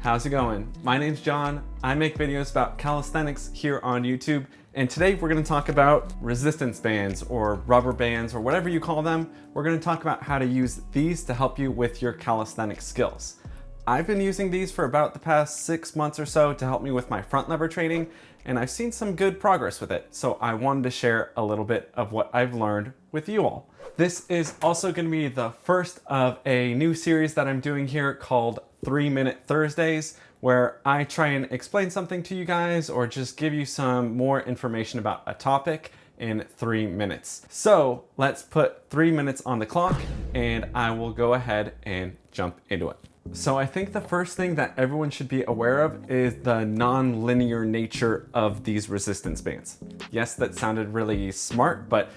How's it going? My name's John. I make videos about calisthenics here on YouTube, and today we're going to talk about resistance bands or rubber bands or whatever you call them. We're going to talk about how to use these to help you with your calisthenic skills. I've been using these for about the past 6 months or so to help me with my front lever training, and I've seen some good progress with it, so I wanted to share a little bit of what I've learned with you all. This is also going to be the first of a new series that I'm doing here called 3-Minute Thursdays, where I try and explain something to you guys or just give you some more information about a topic in 3 minutes. So let's put 3 minutes on the clock and I will go ahead and jump into it. So I think the first thing that everyone should be aware of is the non-linear nature of these resistance bands. Yes, that sounded really smart, but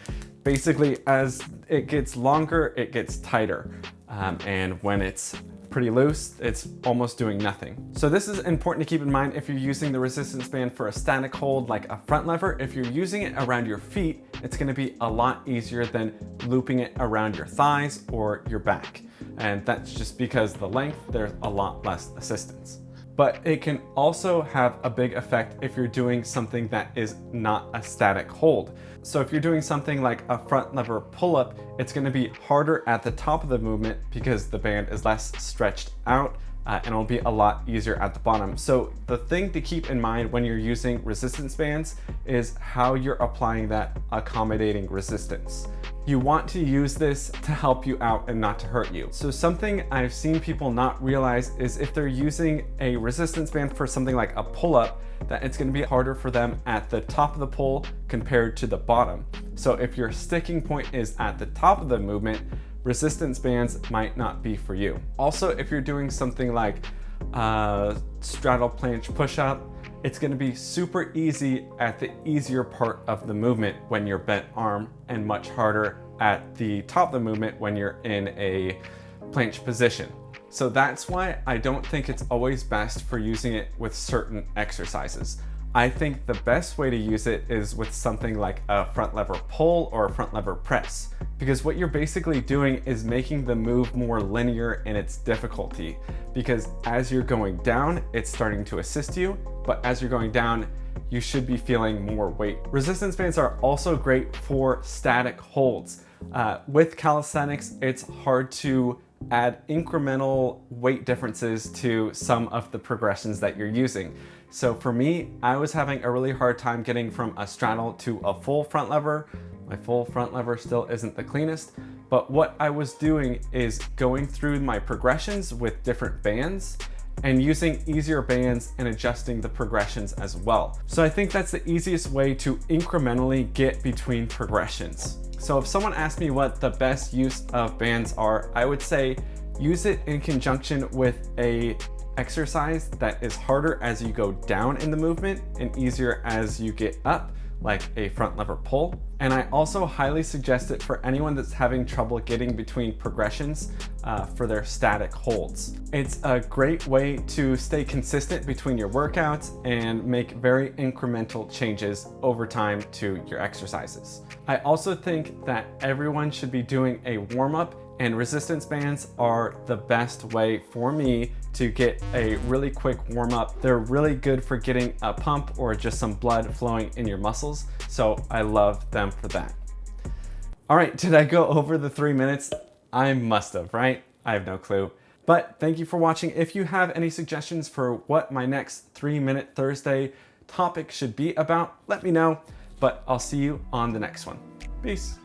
basically as it gets longer, it gets tighter. And when it's pretty loose, it's almost doing nothing. So this is important to keep in mind if you're using the resistance band for a static hold like a front lever. If you're using it around your feet, it's going to be a lot easier than looping it around your thighs or your back. And that's just because the length, there's a lot less assistance. But it can also have a big effect if you're doing something that is not a static hold. So if you're doing something like a front lever pull-up, it's going to be harder at the top of the movement because the band is less stretched out, and it'll be a lot easier at the bottom. So the thing to keep in mind when you're using resistance bands is how you're applying that accommodating resistance. You want to use this to help you out and not to hurt you. So something I've seen people not realize is if they're using a resistance band for something like a pull-up, that it's going to be harder for them at the top of the pull compared to the bottom. So if your sticking point is at the top of the movement, resistance bands might not be for you. Also, if you're doing something like straddle planche push-up, it's going to be super easy at the easier part of the movement when you're bent arm and much harder at the top of the movement when you're in a planche position. So that's why I don't think it's always best for using it with certain exercises. I think the best way to use it is with something like a front lever pull or a front lever press, because what you're basically doing is making the move more linear in its difficulty, because as you're going down, it's starting to assist you, but as you're going down, you should be feeling more weight. Resistance bands are also great for static holds. With calisthenics, it's hard to add incremental weight differences to some of the progressions that you're using. So for me, I was having a really hard time getting from a straddle to a full front lever. My full front lever still isn't the cleanest, but what I was doing is going through my progressions with different bands and using easier bands and adjusting the progressions as well. So I think that's the easiest way to incrementally get between progressions. So if someone asked me what the best use of bands are, I would say use it in conjunction with a exercise that is harder as you go down in the movement and easier as you get up, like a front lever pull. And I also highly suggest it for anyone that's having trouble getting between progressions for their static holds. It's a great way to stay consistent between your workouts and make very incremental changes over time to your exercises. I also think that everyone should be doing a warm-up, and resistance bands are the best way for me to get a really quick warm up. They're really good for getting a pump or just some blood flowing in your muscles. So I love them for that. All right, did I go over the 3 minutes? I must have, right? I have no clue. But thank you for watching. If you have any suggestions for what my next 3-Minute Thursday topic should be about, let me know. But I'll see you on the next one. Peace.